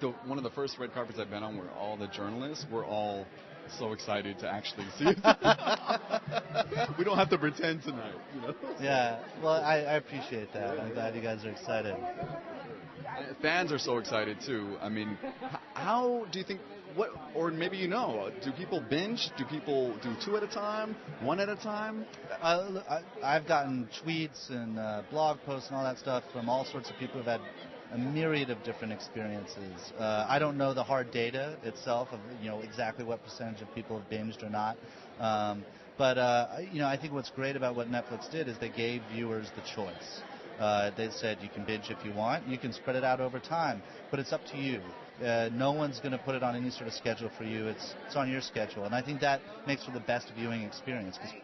like one of the first red carpets I've been on where all the journalists were all so excited to actually see it. We don't have to pretend tonight, you know? Yeah, well, I appreciate that. I'm glad you guys are excited. Fans are so excited too. I mean, how do you think? Or maybe do people binge? Do people do 2 at a time, 1 at a time? I've gotten tweets and blog posts and all that stuff from all sorts of people who've had a myriad of different experiences. I don't know the hard data itself of exactly what percentage of people have binged or not. But I think what's great about what Netflix did is they gave viewers the choice. They said you can binge if you want, you can spread it out over time, but it's up to you. No one's going to put it on any sort of schedule for you. It's on your schedule, and I think that makes for the best viewing experience because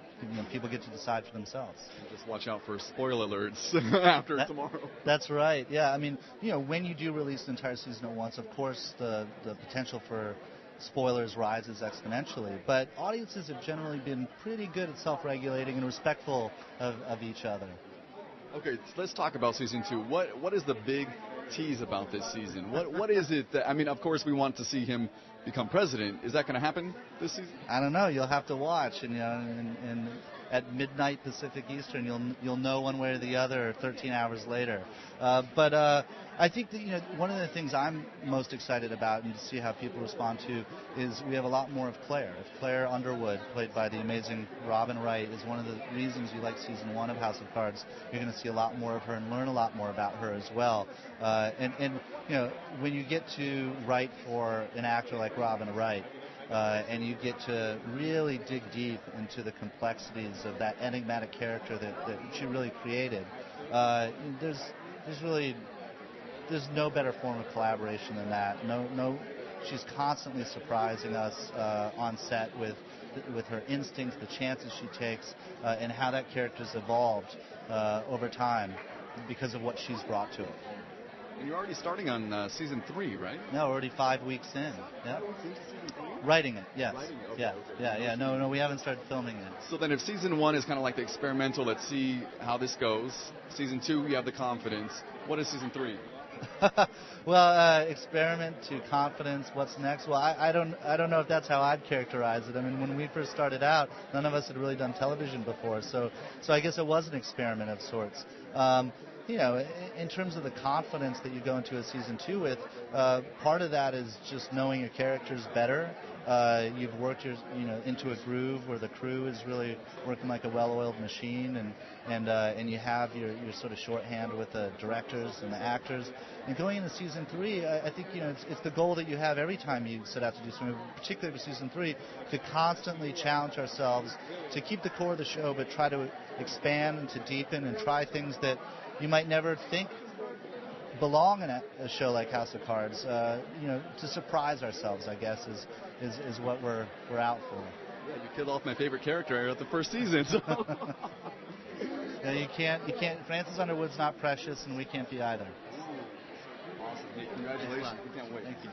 people get to decide for themselves. And just watch out for spoiler alerts after tomorrow. That's right. Yeah, I mean, when you do release the entire season at once, of course the potential for spoilers rises exponentially, but audiences have generally been pretty good at self-regulating and respectful of each other. Okay, so let's talk about season 2. What is the big tease about this season? What is it that, I mean, of course we want to see him become president. Is that going to happen this season? I don't know. You'll have to watch, and at midnight Pacific Eastern, you'll know one way or the other 13 hours later. But I think that one of the things I'm most excited about and to see how people respond to is we have a lot more of Claire. If Claire Underwood, played by the amazing Robin Wright, is one of the reasons you like season 1 of House of Cards, you're going to see a lot more of her and learn a lot more about her as well. And when you get to write for an actor like Robin Wright, and you get to really dig deep into the complexities of that enigmatic character that she really created. There's no better form of collaboration than that. She's constantly surprising us on set with her instincts, the chances she takes, and how that character's evolved over time because of what she's brought to it. And you're already starting on season 3, right? No, already 5 weeks in. Yeah. Writing it, yes. Okay. Yeah. No, we haven't started filming it. So then if season 1 is kind of like the experimental, let's see how this goes. Season 2, you have the confidence. What is season 3? Well, experiment to confidence. What's next? Well, I don't know if that's how I'd characterize it. I mean, when we first started out, none of us had really done television before, so I guess it was an experiment of sorts. In terms of the confidence that you go into a season 2 with, part of that is just knowing your characters better. You've worked into a groove where the crew is really working like a well-oiled machine, and you have your sort of shorthand with the directors and the actors. And going into season 3, I think it's the goal that you have every time you set out to do something, particularly for season 3, to constantly challenge ourselves to keep the core of the show, but try to expand and to deepen and try things that you might never think belong in a show like House of Cards. To surprise ourselves, I guess, is what we're out for. Yeah, you killed off my favorite character at the first season. So. Yeah, you can't. Francis Underwood's not precious, and we can't be either. Awesome. Hey, congratulations. We can't wait. Thank you.